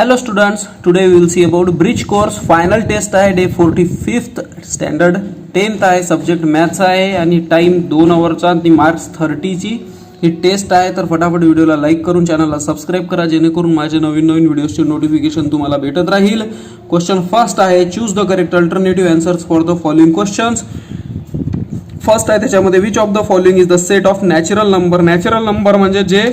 Hello students, today we will see about bridge course final test आहे day 45th standard 10th आहे subject maths आहे आणि time 2 आवरचा आणि marks 30 ची ही taste आहे. तर फटाफट व्हिडिओला लाईक करून चॅनलला सबस्क्राइब करा जेणेकरून माझे नवीन व्हिडिओजचे नोटिफिकेशन तुम्हाला भेटत राहील. क्वेश्चन फर्स्ट आहे, choose the correct alternative answers for the following questions. First आहे त्याच्यामध्ये which of the following is the set of natural number. Natural number म्हणजे जे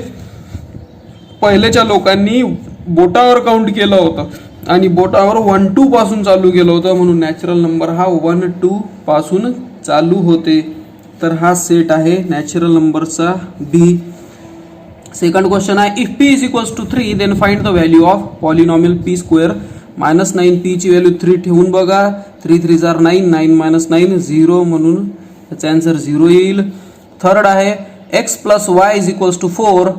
पहिलेच्या लोकांनी बोटावर काउंट केलं होतं आणि बोटावर 1 2 पासून चालू केलं होतं म्हणून नॅचरल नंबर हा 1 2 पासून चालू होते. तर हा सेट आहे नॅचरल नंबरचा बी. सेकंड क्वेश्चन आहे, if p is equals to 3 then find the value of polynomial p square. -9 p ची व्हॅल्यू 3 ठेवून बघा. 3 3 जार 9, 9 - 9 0 म्हणून याचा आन्सर 0 येईल. थर्ड आहे, x + y is equals to 4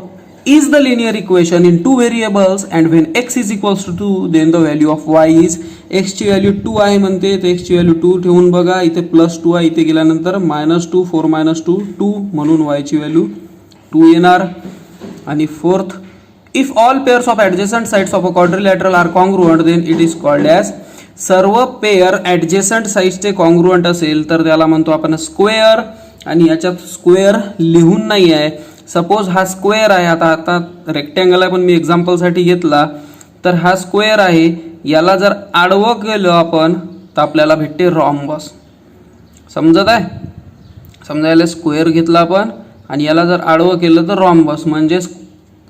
is the linear equation in two variables and when x is equals to 2 then the value of y is. x ची value 2 आहे म्हणते तर x ची व्हॅल्यू 2 ठेवून बघा. इथे +2 आहे, इथे गेल्यानंतर -2 4 - 2 2 म्हणून y ची व्हॅल्यू 2 येणार. आणि fourth, if all pairs of adjacent sides of a quadrilateral are congruent then it is called as. सर्व पेअर ऍडजसंट साइड्सचे कॉन्ग्रुएंट असेल तर त्याला म्हणतो आपण स्क्वेअर. आणि याच्यात स्क्वेअर लिहून नाही आहे. सपोज हा स्क्वेअर आहे, आता रेक्टँगल आहे पण मी एक्झाम्पलसाठी घेतला तर हा स्क्वेअर आहे. याला जर आडवं केलं आपण तर आपल्याला भेटते रॉम्बस. समजत आहे? समजायला स्क्वेअर घेतला आपण आणि याला जर आडवं केलं तर रॉम्बस. म्हणजे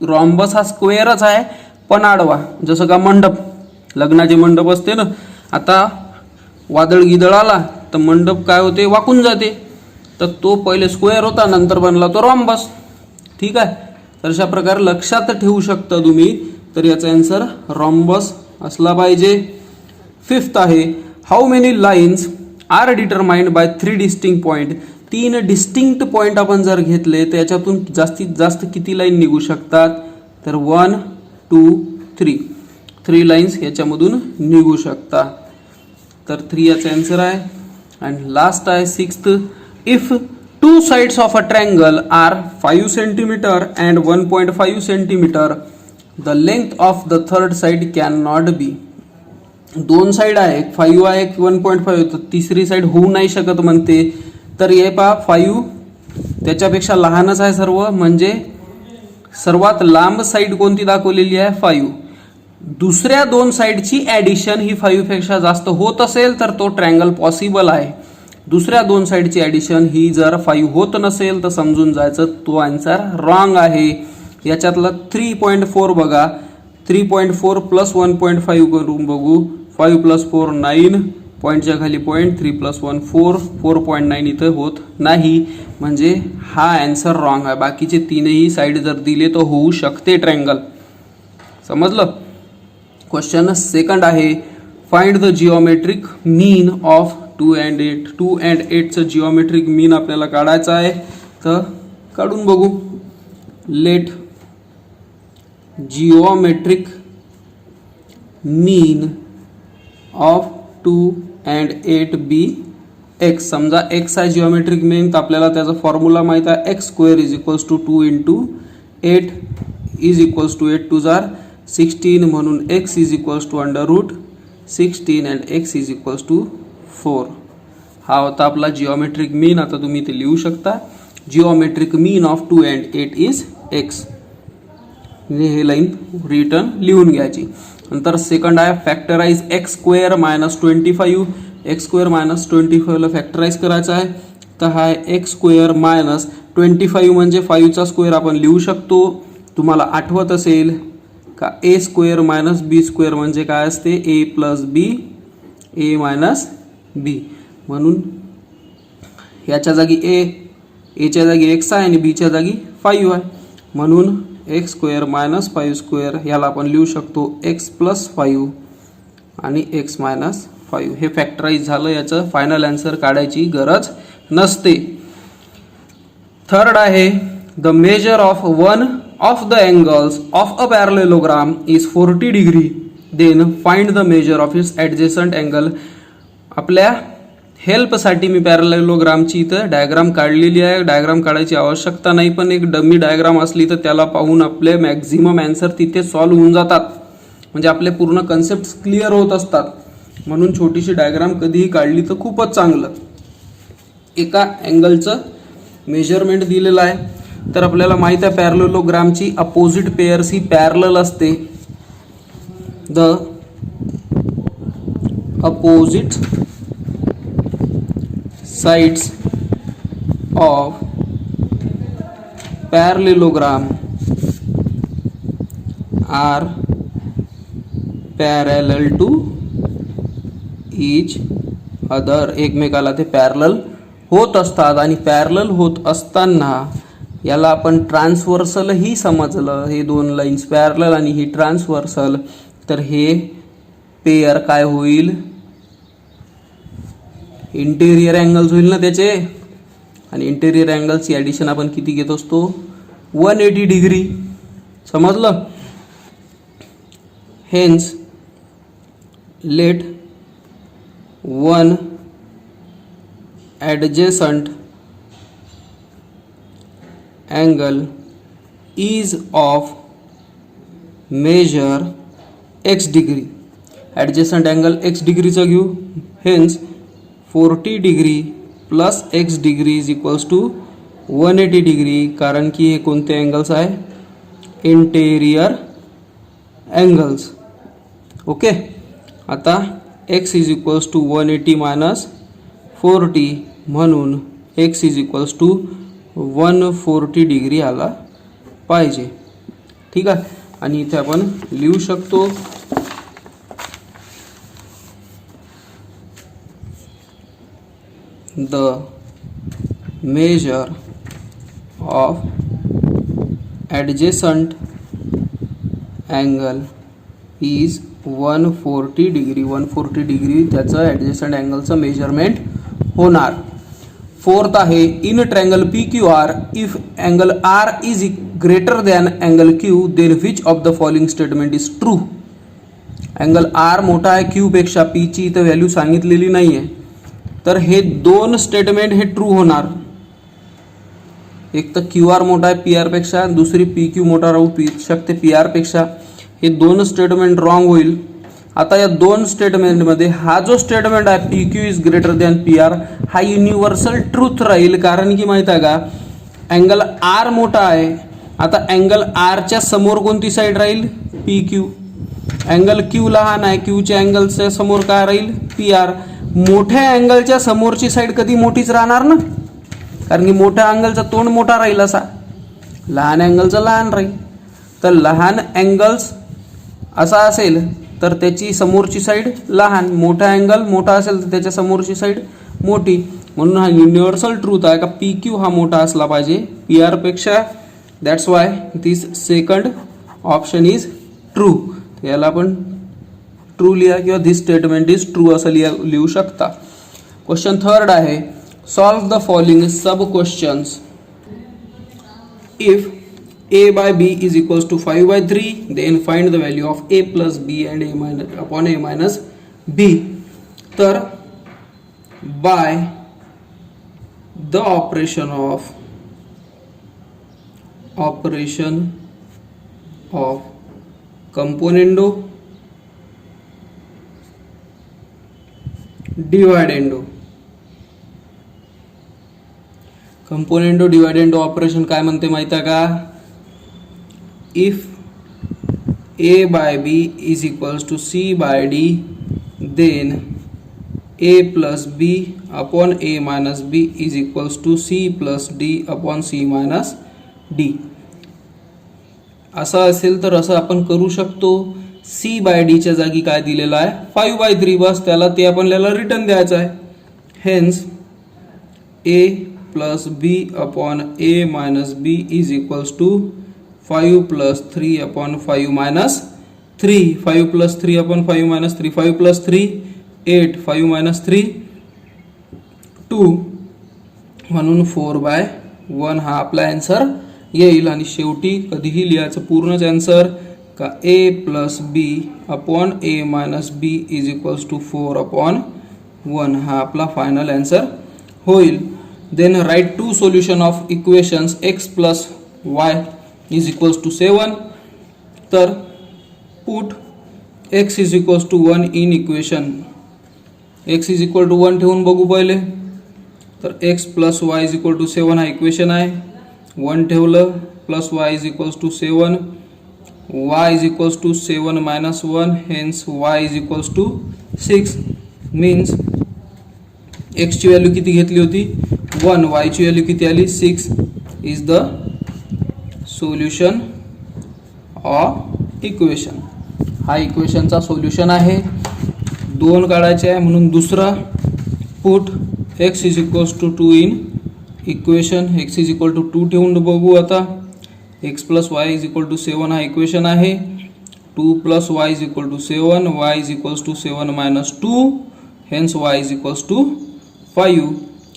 रॉम्बस हा स्क्वेअरच आहे पण आडवा. जसं का मंडप, लग्नाचे मंडप असते ना, आता वादळ गिदळ आला तर मंडप काय होते, वाकून जाते. तर तो पहिले स्क्वेअर होता, नंतर बनला तो रॉम्बस. ठीक आहे, तर अशा प्रकारे लक्षात ठेवू शकता तुम्ही. तर याचा आन्सर रॉम्बस असला पाहिजे. फिफ्थ आहे, how many lines are determined by 3 distinct point. 3 distinct point आपण जर घेतले तर याच्यातून जास्तीत जास्त किती लाईन निघू शकतात, तर 1 2 3 3 लाईन्स याच्यामधून निघू शकतात. तर 3 याचा आन्सर आहे. अँड लास्ट आहे sixth, if two sides of a triangle are 5 cm and 1.5 cm, the length of the third side cannot be. दोन साइड आहे, 5 आहे 1.5, तर तिसरी साइड होऊ नाही शकत म्हणते. तर हे पहा 5 त्याच्यापेक्षा लहानच आहे सर्व, म्हणजे सर्वात लांब साइड कोणती दाखवलेली आहे, 5. दुसऱ्या दोन साइडची ॲडिशन ही 5 पेक्षा जास्त होत असेल तर तो ट्रायंगल पॉसिबल आहे. दुसऱ्या दोन साइडची ॲडिशन ही जर 5 होत नसेल तर समजून जायचं तो आन्सर रॉंग आहे. याच्यातला 3.4 बघा, 3.4 + 1.5 करून बघू. 5 + 4 9, पॉईंटच्या खाली पॉईंट, 3 + 1 4, 4.9 इथं होत नाही. म्हणजे हा आन्सर रॉंग आहे. बाकीचे तीनही साइड जर दिले तर होऊ शकते ट्रायंगल. समजलं? क्वेश्चन सेकंड आहे, find the geometric mean of 2 and 8. 2 and 8चं जिओमेट्रिक मीन आपल्याला काढायचं आहे. तर काढून बघू. Let geometric mean of 2 and 8 be x. समजा एक्स आहे जिओमेट्रिक मीन, तर आपल्याला त्याचा फॉर्म्युला माहित आहे, x² is equals to 2 × 8 is equals to 8 2 जार 16 म्हणून x is equals to √16 and x is equals to 4. हा होता आपला जिओमेट्रिक मीन. आता तुम्ही ते लिहू शकता, geometric mean of 2 and 8 is x. हे लाईन रिटर्न लिहून घ्यायची. नंतर सेकंड आहे, फॅक्टराइज x² - 25. x² - 25 ला फॅक्टराइज करायचं आहे. तर हा x² - 25 म्हणजे 5चा स्क्वेअर आपण लिहू शकतो. तुम्हाला आठवत असेल का a² - b² म्हणजे काय असते, a + b a - b. म्हणून याच्या जागी च्या जागी x आहे आणि b च्या जागी 5 आहे. म्हणून x² - 5² याला आपण लिहू शकतो x + 5 आणि x - 5. हे फॅक्टराइज झालं. याचं फायनल आन्सर काढायची गरज नसते. थर्ड आहे, the measure of one of the angles of a parallelogram is 40 degree then find the measure of its adjacent angle. आपल्या हेल्पसाठी मी पॅरलेलोग्रामची इथं डायग्राम काढलेली आहे. डायग्राम काढायची आवश्यकता नाही, पण एक डमी डायग्राम असली तर त्याला पाहून आपले मॅक्झिमम आन्सर तिथे सॉल्व्ह होऊन जातात. म्हणजे आपले पूर्ण कन्सेप्ट क्लिअर होत असतात. म्हणून छोटीशी डायग्राम कधीही काढली तर खूपच चांगलं. एका अँगलचं मेजरमेंट दिलेलं आहे. तर आपल्याला माहित आहे पॅरलेलोग्रामची अपोजिट पेअर्स ही पॅरलल असते. The opposite sides of parallelogram are parallel to each other. एकमेकाला ते पॅरलल होत असतात आणि पॅरलल होत असताना याला आपण ट्रान्सव्हर्सल ही समजलं. हे दोन लाईन्स पॅरलल आणि ही ट्रान्सव्हर्सल, तर हे पेअर काय होईल, इंटेरियर अँगल्स होईल ना त्याचे. आणि इंटेरियर अँगल्सची ॲडिशन आपण किती घेत असतो, 180 डिग्री. समजलं. Hence let one adjacent angle is of measure x degree. Adjacent angle x डिग्रीचं घेऊ. Hence 40 degree plus x degree is equals to 180 degree. कारण की हे कोणते अँगल्स आहे, इंटेरियर अँगल्स. ओके. आता x is equals to 180 minus 40 म्हणून x is equals to 140 degree आला पाहिजे. ठीक आहे. आणि इथे आपण लिहू शकतो the measure of adjacent angle is 140 degree. 140 degree त्याचं ॲडजेसंट अँगलचं मेजरमेंट होणार. फोर्थ आहे in triangle PQR if angle R is greater than angle Q then which of the following statement is true. Angle R मोठा आहे Q पेक्षा, P ची इथं value सांगितलेली नाही आहे. तर हे दोन स्टेटमेंट हे ट्रू होणार. एक तर QR मोठा आहे PR पेक्षा, दुसरी PQ मोठा राहू शकते PR पेक्षा. हे दोन स्टेटमेंट रॉंग होईल. आता या दोन स्टेटमेंटमध्ये हा जो स्टेटमेंट आहे PQ is greater than PR हा युनिव्हर्सल ट्रूथ राहील. कारण की माहित आहे का, अँगल R मोठा आहे. आता अँगल R च्या समोर कोणती साईड राहील, PQ. अँगल Q लहान आहे, Q च्या अँगलच्या समोर काय राहील, PR. मोठ्या अँगलच्या समोरची साईड कधी मोठीच राहणार ना, कारण की मोठ्या अँगलचा तोंड मोठा राहील असा, लहान अँगलचा लहान राहील. तर लहान अँगल्स असा असेल तर त्याची समोरची साईड लहान, मोठा अँगल मोठा असेल तर त्याच्या समोरची साईड मोठी. म्हणून हा युनिव्हर्सल ट्रूथ आहे का PQ हा मोठा असला पाहिजे PR पेक्षा. That's why this second option is true. याला आपण ट्रू लिहा किंवा दिस स्टेटमेंट इज ट्रू असं लिहू शकता. क्वेश्चन थर्ड आहे solve the following sub questions. If a by b is equals to 5/3 then find the value of a plus b and a minus upon a minus b. तर by the operation of componendo dividendo operation काय म्हणते माहिती आहे का, if a by b is equals to c by d then a plus b upon a minus b is equals to c plus d upon c minus d. असं असेल तर असं आपण करू शकतो. c बाय d च्या जागी काय दिलेलं आहे 5/3, बस त्याला ते आपल्याला रिटर्न द्यायचं आहे. Hence a plus b upon a minus b is equals to 5 plus 3 upon 5 minus 3. 5 plus 3 upon 5 minus 3. 5 plus 3 8. 5 minus 3 2. म्हणून 4/1 हा आपला आन्सर येईल. आणि शेवटी कधीही लिहायचं पूर्णच आन्सर का a plus b upon a minus b is equals to 4/1 हा आपला फायनल आन्सर होईल. Then write two solution of equations x plus y is equals to 7. तर put x is equals to 1 in equation. x is equal to 1 ठेवून बघू पहिले. तर x plus y is equal to 7 हा equation आहे. 1 ठेवलं plus y is equals to 7. y is equals to 7 minus 1, hence y is equals to 6. Means x ची value किती घेतली होती 1, y ची व्हॅल्यू किती आली 6. Is the solution of equation. हा इक्वेशनचा सोल्युशन आहे. 2 काढायचे आहे म्हणून दुसरा put x is equals to 2 in equation. x is equal to 2 ठेवून बघू आता. x plus y is equal to 7 हा इक्वेशन आहे. 2 plus y is equal to 7, y is equals to 7 minus 2, hence y is equals to 5.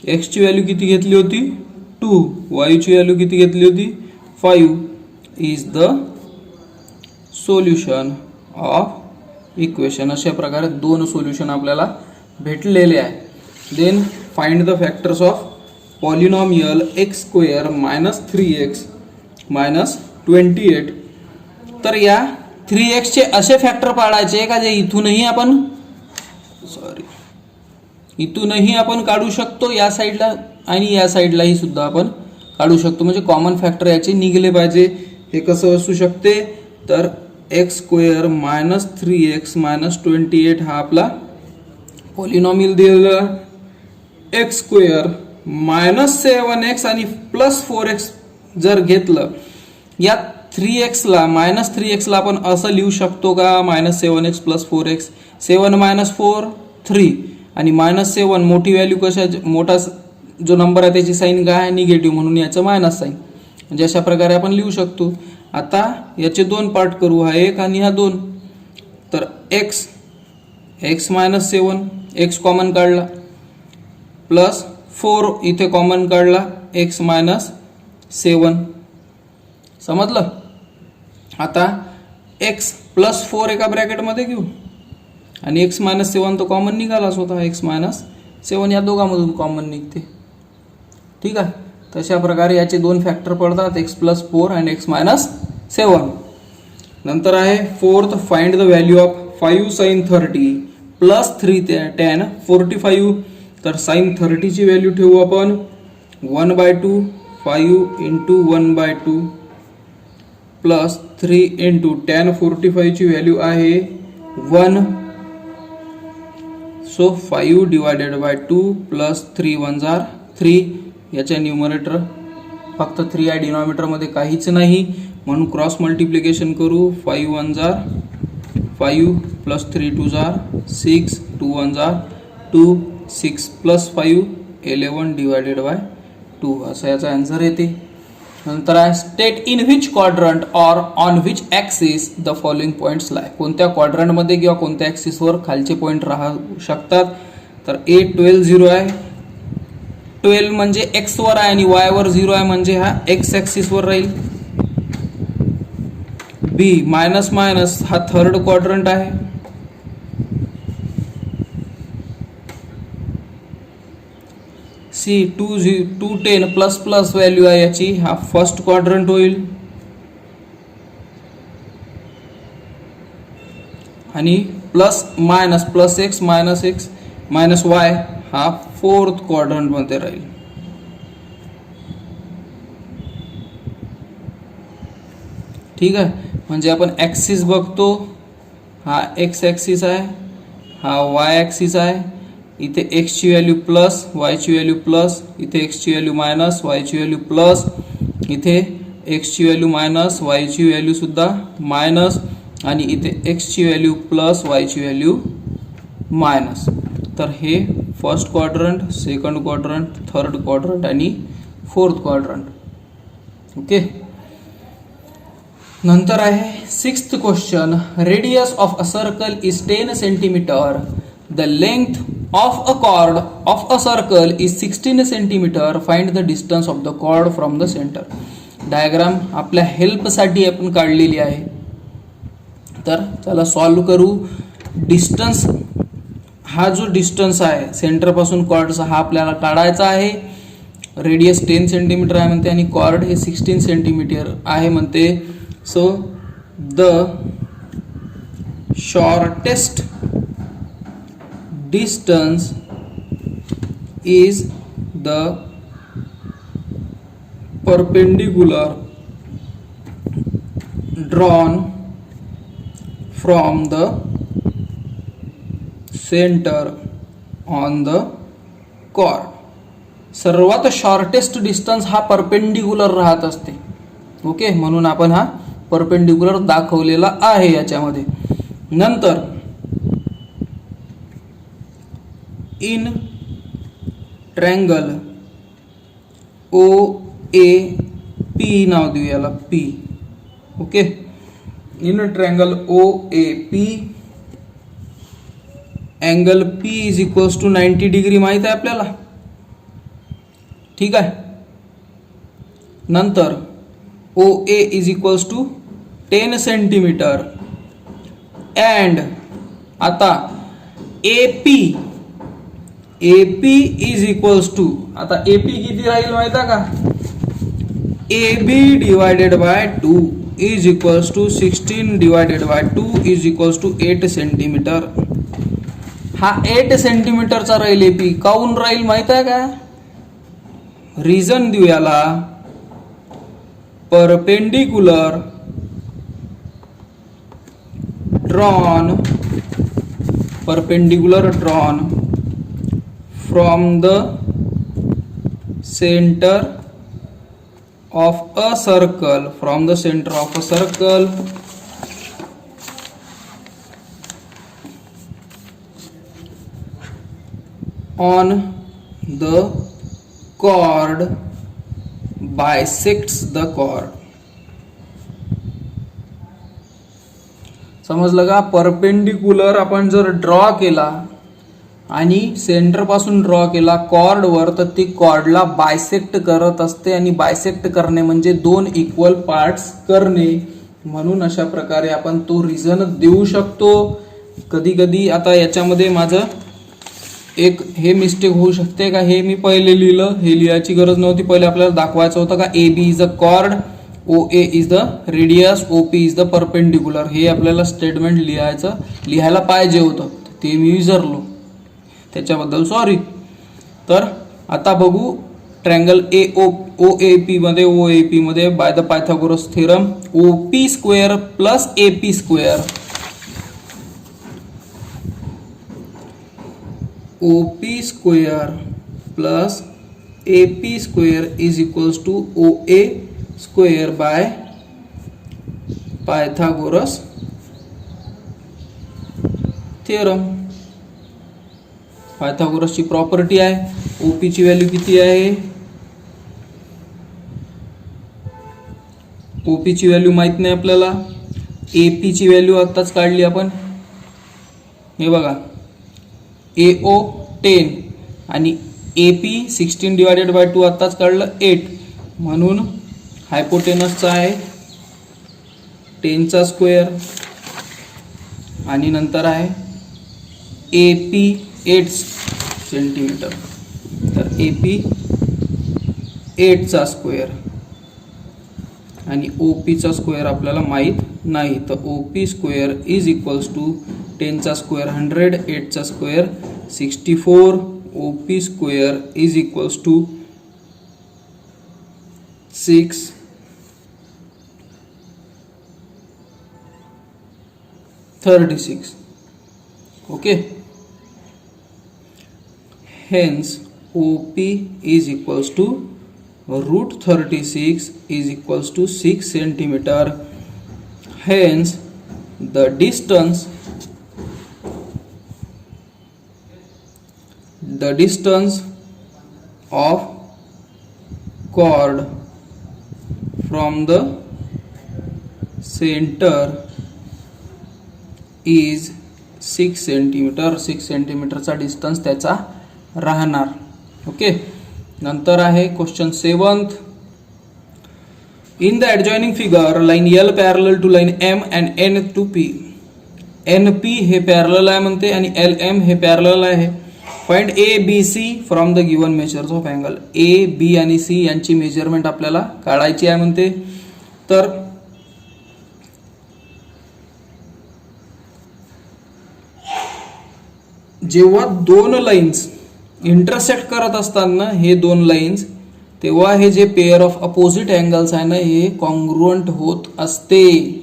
x ची value किती घेतली होती 2, y ची व्हॅल्यू किती घेतली होती 5. Is the solution of equation. अशा प्रकारे 2 सोल्युशन आपल्याला भेटलेले आहे. Then find the factors of polynomial x square minus 3x minus 28. तर या 3x चे असे फॅक्टर पाडायचे का जे इथूनही आपण काढू शकतो या साईडला आणि या साईडलाही सुद्धा आपण काढू शकतो. म्हणजे कॉमन फॅक्टर याचे निघले पाहिजे. हे कसं असू शकते तर x square minus 3x minus 28 हा आपला पॉलिनॉमियल दिलेला. x स्क्वेअर मायनस 7x आणि प्लस 4x जर घेतलं या 3x ला मायनस 3x ला आपण असं लिहू शकतो का minus 7x plus 4x. 7 minus 4 3 आणि मायनस 7 मोठी व्हॅल्यू कशा मोठा जो नंबर आहे त्याची साईन काय आहे निगेटिव्ह म्हणून याचं मायनस साईन. म्हणजे अशा प्रकारे आपण लिहू शकतो. आता याचे 2 पार्ट करू, हा 1 आणि हा 2. तर x मायनस 7 x कॉमन काढला प्लस 4 इथे कॉमन काढला x मायनस 7. समजलं. आता x प्लस 4 एका ब्रॅकेटमध्ये घेऊ आणि x मायनस 7 तो कॉमन निघालाच होता. x मायनस 7 या दोघांमधून कॉमन निघते. ठीक आहे. तशा प्रकारे याचे 2 फॅक्टर पडतात x प्लस 4 आणि x मायनस 7. नंतर आहे 4th find the value of 5 sine 30 plus 3 tan 45. तर साइन 30 ची व्हॅल्यू ठेवू आपण 1/2 5 इंटू 1/2 प्लस 3 इंटू tan 45 ची व्हॅल्यू आहे 1. सो 5 डिवायडेड बाय 2 प्लस 3 1 जार 3. याच्या न्यूमरेटर फक्त 3 आहे, डिनॉमिनेटर मध्ये काहीच नाही म्हणून क्रॉस मल्टिप्लिकेशन करू. 5 1 जार 5 प्लस 3 2 जार 6 2 1 जार 2 6 प्लस 5 11 डिवायडेड बाय 2 असा याचा आन्सर येते. नंतर आहे state in which quadrant or on which axis the following points lie. कोणत्या क्वाड्रंटमध्ये किंवा कोणत्या ॲक्सिसवर खालचे पॉइंट राहू शकतात. तर A 12 0 आहे. 12 म्हणजे x वर आहे आणि y वर 0 आहे म्हणजे हा x ॲक्सिस वर राहील. B मायनस मायनस हा 3rd क्वाड्रंट आहे. C 2 10 प्लस प्लस व्हॅल्यू आहे याची, हा 1st क्वाड्रंट होईल. आणि plus minus plus x minus y हा 4th क्वाड्रंट मध्ये राहील. ठीक आहे. म्हणजे आपण ॲक्सिस बघतो, हा x ॲक्सिस आहे, हा y ॲक्सिस आहे. इथे x ची व्हॅल्यू प्लस y ची व्हॅल्यू प्लस, इथे x ची व्हॅल्यू मायनस y ची व्हॅल्यू प्लस, इथे x ची व्हॅल्यू मायनस y ची व्हॅल्यू सुद्धा मायनस आणि इथे x ची व्हॅल्यू प्लस y ची व्हॅल्यू मायनस. तर हे 1st quadrant, 2nd quadrant, 3rd quadrant आणि 4th क्वाड्रंट. ओके. नंतर आहे 6th question. Radius of a circle is 10 centimetre. The length of a chord of a circle is 16 centimetre. Find the distance of the chord from the centre. Diagram आपल्या हेल्पसाठी आपण काढलेली आहे. तर चला solve करू. डिस्टन्स, हा जो डिस्टन्स आहे सेंटर पासून कॉर्डचा हा आपल्याला काढायचा आहे. रेडियस 10 सेंटीमीटर आहे म्हणते आणि कॉर्ड हे 16 सेंटीमीटर आहे म्हणते. So the shortest distance is the perpendicular drawn from the center on the chord. सर्वात शॉर्टेस्ट डिस्टन्स हा परपेंडिक्युलर राहत असते. ओके, म्हणून आपण हा परपेंडिक्युलर दाखवलेला आहे याच्यामध्ये. नंतर in triangle O A P नाव देऊ याला P. Okay, in triangle O A P angle P is equals to 90 degree माहित आहे आपल्याला. ठीक आहे. नंतर O A is equals to 10 centimetre and आता A P is equals to, आता ए पी किती राहील माहिती आहे का, A B divided by 2 is equals to 16 divided by 2 is equals to 8 centimetre. हा 8 सेंटीमीटरचा राहील ए पी. काऊन राहील माहित आहे का, रिझन देऊ याला. Perpendicular drawn from the center of a circle on the chord bisects the chord. समजलं का. परपेंडिक्युलर आपण जर ड्रॉ केला आणि सेंटर पासून ड्रॉ केला कॉर्ड वर, तर ती कॉर्डला बायसेक्ट करत असते. आणि बायसेक्ट करणे म्हणजे दोन इक्वल पार्ट्स करणे. म्हणून अशा प्रकारे आपण तो रिझन देऊ शकतो. कधी कधी आता याच्यामध्ये माझं एक हे मिस्टेक होऊ शकते का, हे मी पहिले लिहिलं, हे लिहायची गरज नव्हती. पहिले आपल्याला दाखवायचं होतं का A B is a chord, O A is the radius, O P is the perpendicular. हे आपल्याला स्टेटमेंट लिहायला पाहिजे होतं, ते मी विसरलो, त्याच्याबद्दल सॉरी. तर आता बघू ट्रँगल ओ ए पी मध्ये by the Pythagoras theorem O P square plus A P square, O P square plus A P square is equals to O A square by Pythagoras theorem. पायथागोरसची property आहे. O P ची value किती आहे, O P ची value माहित नाही आपल्याला. AP ची व्हॅल्यू आत्ताच काढली आपण. हे बघा, एओ 10 आणि एपी 16 डिवायडेड बाय 2 आत्ताच काढलं 8. म्हणून हायपोटेनसचा आहे 10 चा स्क्वेअर आणि नंतर आहे एपी 8 सेंटीमीटर. तर एपी 8 चा स्क्वेअर आणि ओपी चा स्क्वेअर आपल्याला माहित नाही. तर OP square is equals to 10 चा स्क्वेअर 100, 8 चा square 64. OP square is equals to 636. Okay, hence OP is equals to root 36 is equals to 6 centimeter. Hence the distance of chord from the center is 6 centimeter. 6 सेंटीमीटरचा distance त्याचा राहणार. Okay, नंतर आहे question 7th. In the adjoining figure line L parallel to line M and N to P. N P हे parallel आहे म्हणते आणि L M हे पॅरलल आहे. Find A B C from the given measures of angle. A B आणि C यांची measurement आपल्याला काढायची आहे म्हणते. तर जेव्हा दोन लाईन्स इंटरसेक्ट करत असताना हे दोन लाईन्स, तेव्हा हे जे पेअर ऑफ अपोजिट अँगल्स आहे ना हे कॉन्ग्रुएंट होत असते.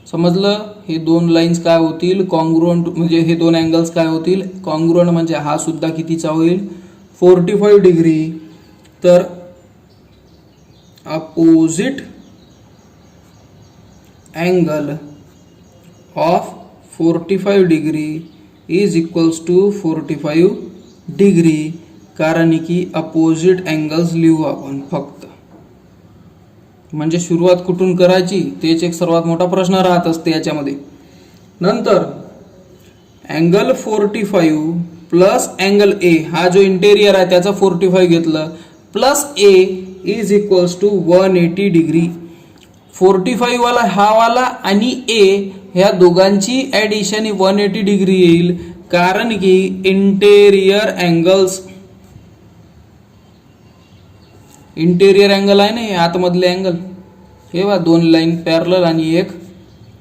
समजलं? हे दोन लाईन्स काय होतील? कॉन्ग्रुएंट. म्हणजे हे दोन अँगल्स काय होतील? कॉन्ग्रुएंट. म्हणजे हा सुद्धा कितीचा होईल? 45 डिग्री. तर opposite angle of 45 degree is equals to 45 degree. कारण की अपोजिट अँगल्स लिहू आपण फक्त. म्हणजे सुरुवात कुठून करायची तेच एक सर्वात मोठा प्रश्न राहत असते याच्यामध्ये. नंतर अँगल 45 प्लस अँगल ए, हा जो इंटेरियर आहे त्याचा 45 घेतलं, plus A is equals to 180 degree. 45 वाला हा वाला आणि ए ह्या दोघांची ऍडिशन 180 डिग्री येईल. कारण की इंटेरियर अँगल आहे ना हे आतमधले अँगल, हे बघा दोन लाईन पॅरलल आणि एक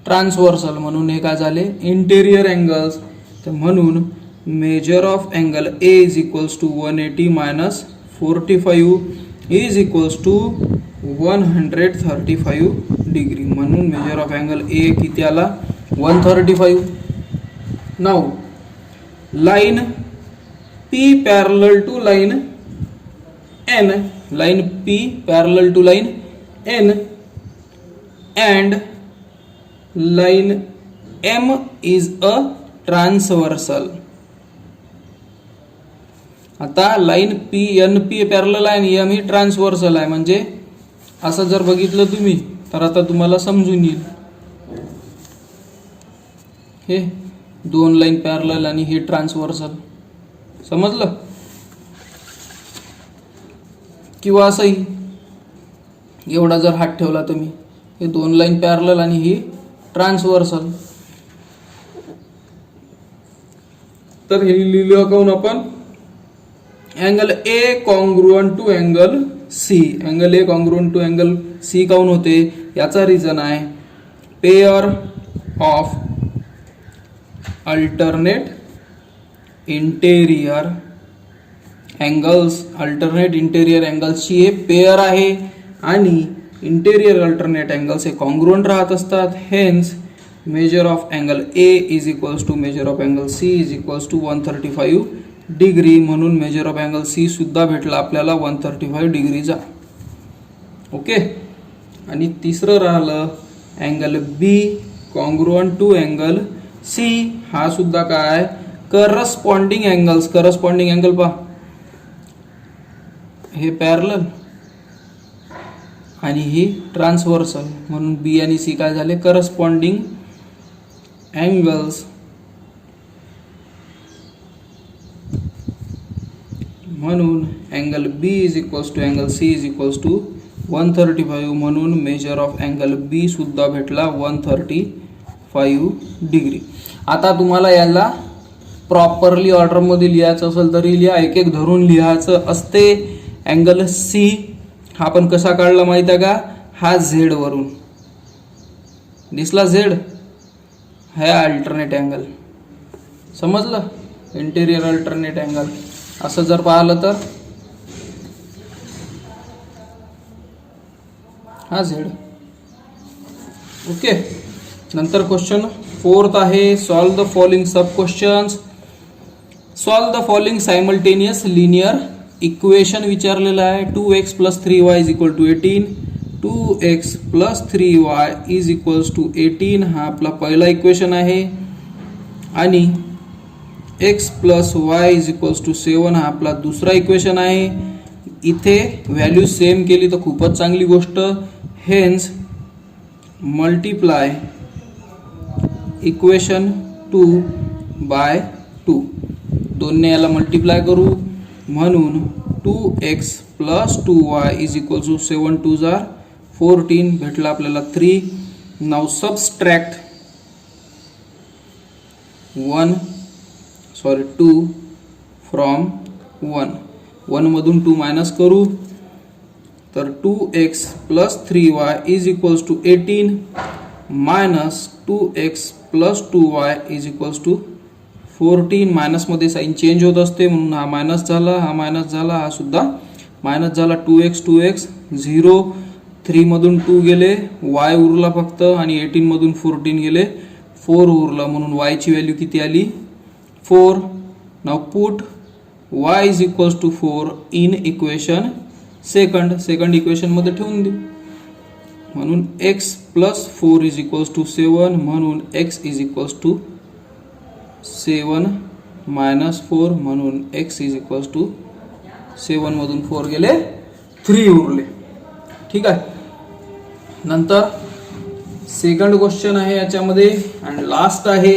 ट्रान्सव्हर्सल, म्हणून हे काय झाले? Interior angles. तर म्हणून measure of angle A is equals to 180 minus 45 is equals to 135 degree. म्हणून मेजर ऑफ अँगल ए किती आला? 135. Now line P parallel to line N, line P parallel to line N and line M is a transversal. आता line P N P parallel आहे आणि M ही transversal आहे. म्हणजे असं जर बघितलं तुम्ही तर आता तुम्हाला समजून येईल. हे दोन लाईन पॅरलल आणि हे ट्रान्सव्हर्सल. समजलं? किंवा असंही एवढा जर हात ठेवला तुम्ही, हे दोन लाईन पॅरलल आणि ही ट्रान्सव्हर्सल. तर हे लिहिलं काऊन आपण? Angle A congruent to angle C. Angle A congruent to angle C काऊन होते याचा रिझन आहे pair of alternate interior angles. Alternate interior अँगल्सची हे पेअर आहे आणि इंटेरियर अल्टरनेट अँगल्स हे कॉन्ग्रुएंट राहत असतात. Hence measure of angle A is equals to measure of angle C is equals to 135 degree. म्हणून मेजर ऑफ अँगल सी सुद्धा भेटला आपल्याला 135 डिग्रीचा. ओके. आणि तिसरं राहिलं angle B congruent to angle C. हा सुद्धा काय? Corresponding angles. करस्पॉन्डिंग अँगल पहा, हे पॅरलल आणि ही ट्रान्सव्हर्सल. म्हणून बी आणि सी काय झाले? Corresponding angles. म्हणून angle B is equals to angle C is equals to 135. म्हणून मेजर ऑफ अँगल बी सुद्धा भेटला 135 डिग्री. आता तुम्हाला याला प्रॉपरली ऑर्डरमध्ये लिहायचं असेल तरी लिहा, एक एक धरून लिहायचं असते. अँगल सी हा पण कसा काढला माहिती आहे का? हा झेड वरून दिसला. झेड हा अल्टरनेट अँगल. समजलं? Interior alternate angle. असं जर पाहिलं तर हा झेड. ओके. नंतर क्वेश्चन 4th आहे, solve the following sub questions. Solve the following simultaneous linear equation विचारलेलं आहे. 2x + 3y = 18. 2x + 3y = 18 हा आपला पहिला इक्वेशन आहे. आणि x + y = 7 हा आपला दुसरा इक्वेशन आहे. इथे व्हॅल्यू सेम केली तर खूपच चांगली गोष्ट. Hence multiply equation 2/2. दोन्ही याला मल्टिप्लाय करू. म्हणून 2x + 2y = 7 × 2 = 14 भेटला आपल्याला 3. नाव सबस्ट्रॅक्ट 2 फ्रॉम 1. 1 मधून 2 मायनस करू तर 2x + 3y = 18 minus 2x + 2y = 14 मायनसमध्ये sine change होत असते म्हणून हा मायनस झाला, हा मायनस झाला, हा सुद्धा मायनस झाला. 2x 0, 3 मधून 2 गेले, y उरला फक्त आणि 18 मधून 14 गेले, 4 उरला म्हणून y ची व्हॅल्यू किती आली 4. Now put y is equals to 4 in equation second equation मध्ये ठेवून दे म्हणून x plus 4 is equals to 7 म्हणून x is equals to 7 minus 4 म्हणून x इज इक्वल्स टू 7 मधून 4 गेले 3 उरले. ठीक आहे. नंतर सेकंड क्वेश्चन आहे याच्यामध्ये आणि लास्ट आहे.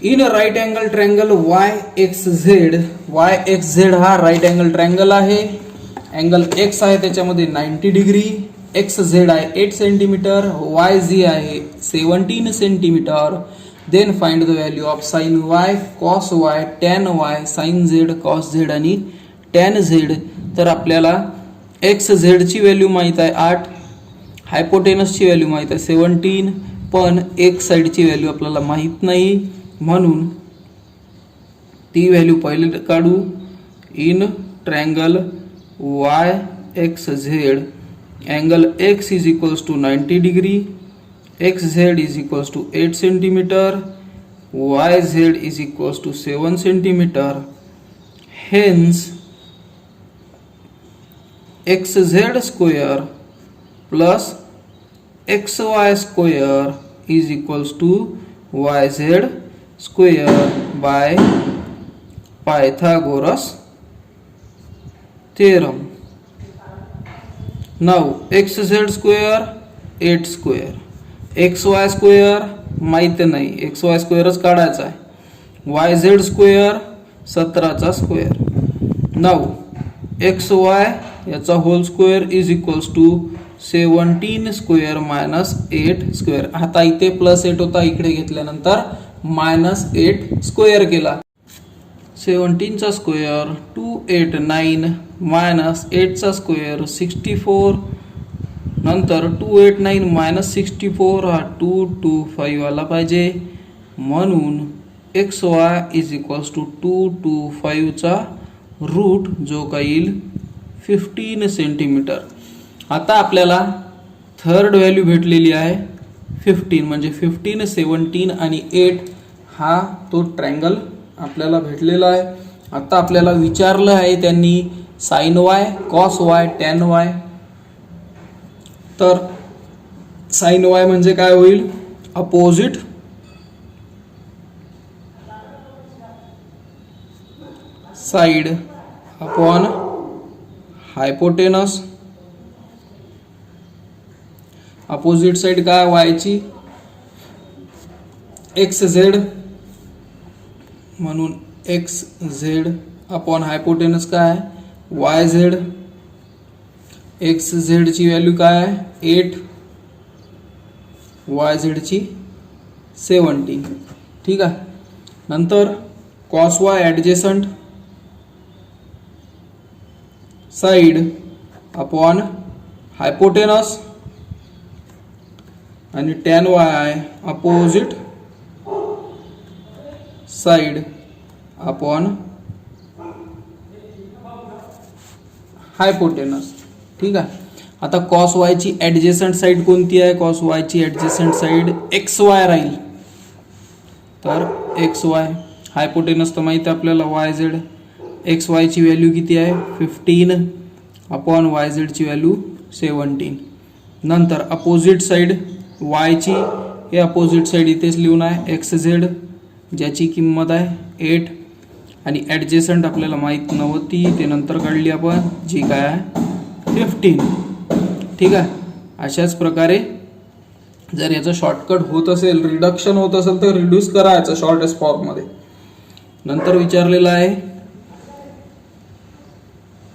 In right angle triangle YXZ हा राईट अँगल ट्रायंगल आहे. अँगल x आहे त्याच्यामध्ये 90 डिग्री, XZ आहे 8 सेंटीमीटर, YZ आहे 17 centimetre. Then find the value of sine y, cos y, tan y, sin z, cos z आणि tan z. तर आपल्याला XZ ची व्हॅल्यू माहित आहे 8, हायपोटेनस ची व्हॅल्यू माहित आहे 17, पण एक साइड ची व्हॅल्यू आपल्याला माहित नाही म्हणून ती व्हॅल्यू पहिले काढू. In triangle YXZ angle x is equals to 90 degree, XZ is equals to 8 centimetre, YZ is equals to 7 centimetre. Hence XZ square plus XY square is equals to YZ square by Pythagoras theorem. Now XZ square 8 square, XY square माहित नाही, XY स्क्वेअरच काढायचा आहे. YZ square 17 चा square. Now XY याचा whole square is equals to 17 square minus 8 square. आता इथे plus 8 होता, इकडे घेतल्यानंतर मायनस 8 स्क्वेअर केला. 17 चा स्क्वेअर 289 मायनस 8 चा स्क्वेअर 64. नंतर 289 मायनस 64 हा 225 आला पाहिजे म्हणून XY इज इक्वल्स टू 225 चा रूट जो काही येईल 15 सेंटीमीटर. आता आपल्याला थर्ड व्हॅल्यू भेटलेली आहे 15 म्हणजे 15, 17 आणि 8 हा तो ट्रायंगल आपल्याला भेटलेला आहे. आता आपल्याला विचारलं आहे त्यांनी sine y, cos y, tan y. तर साइन y म्हणजे काय होईल opposite side upon hypotenuse. Opposite side काय y ची XZ म्हणून XZ अपॉन हायपोटेनस काय YZ. XZ ची व्हॅल्यू काय आहे 8, YZ ची 17. ठीक आहे. नंतर cos y adjacent side upon hypotenuse आणि tan y आहे अपोजिट साइड अपॉन हायपोटेनस. ठीक आहे. आता cos y ची ॲडजेसंट साइड कोणती आहे? cos y ची ॲडजेसंट साइड XY राहील. तर XY हायपोटेनस तर माहिती आहे आपल्याला YZ. XY ची व्हॅल्यू किती आहे 15 अपॉन YZ ची व्हॅल्यू 17. नंतर अपोजिट साइड y ची हे अपोजिट साइड इथेच लिहून आहे XZ ज्याची किंमत आहे 8 आणि ॲडजेसंट आपल्याला माहित नव्हती ते नंतर काढली आपण जी काय आहे 15. ठीक आहे. अशाच प्रकारे जर याचं शॉर्टकट होत असेल, रिडक्शन होत असेल तर रिड्यूस करायचं शॉर्टेस्ट फॉर्म मध्ये. नंतर विचारलेलं आहे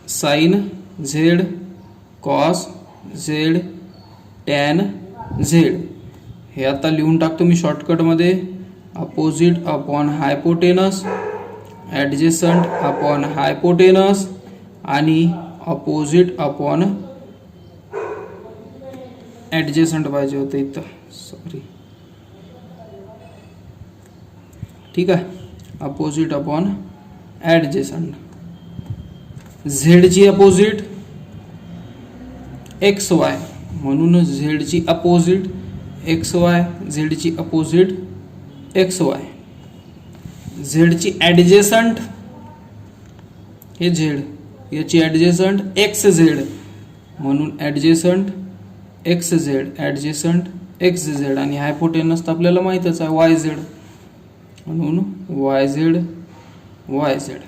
sine Z, cos Z, tan Z. हे आता लिहून टाकतो मी शॉर्टकट मध्ये. Opposite upon hypotenuse, adjacent upon hypotenuse आणि अपोजिट अपॉन ॲडजेसंट पाहिजे होते इथं, सॉरी. ठीक आहे. Opposite upon adjacent. झेडची अपोजिट एक्स वाय, म्हणून झेडची अपोजिट एक्स वाय, झेडची अपोजिट एक्स वाय. झेडची ॲडजेसंट हे झेड, याची ॲडजेसंट एक्स झेड, म्हणून adjacent X Z, adjacent X Z. आणि हायपोटेनस तर आपल्याला माहीतच आहे वाय झेड, म्हणून वाय झेड वाय झेड.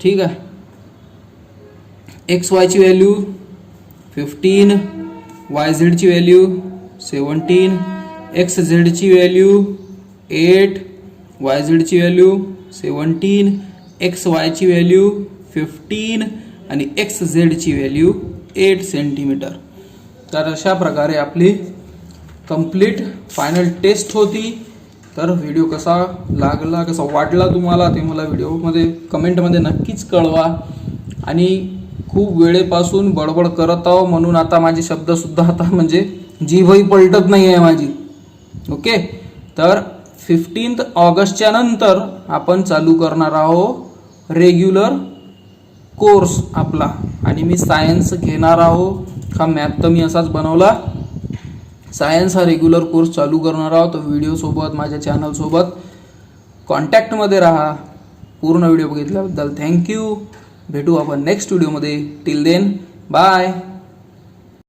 ठीक आहे. एक्स वायची व्हॅल्यू 15, वाय झेडची व्हॅल्यू 17, एक्स झेडची व्हॅल्यू 8, वाय झेडची व्हॅल्यू 17, एक्स वायची व्हॅल्यू 15 आणि एक्स झेडची व्हॅल्यू 8 सेंटीमीटर. तर अशा प्रकारे आपली कंप्लीट फायनल टेस्ट होती. तर व्हिडिओ कसा लागला, कसा वाटला तुम्हाला ते मला व्हिडिओमध्ये कमेंटमध्ये नक्कीच कळवा. आणि खूप वेळेपासून बडबड करत आहो म्हणून आता माझे शब्दसुद्धा आता म्हणजे जीभही पलटत नाही आहे माझी. ओके. तर 15 ऑगस्टच्या नंतर आपण चालू करणार आहोत रेग्युलर कोर्स आपला. आणि मी सायन्स घेणार आहोत. हा मॅथ तर मी असाच बनवला. सायन्स हा रेग्युलर कोर्स चालू करणार आहोत. तर व्हिडिओसोबत माझ्या चॅनलसोबत कॉन्टॅक्टमध्ये राहा. पूर्ण व्हिडिओ बघितल्याबद्दल थँक्यू. भेटू आपण नेक्स्ट व्हिडिओमध्ये. Till then bye.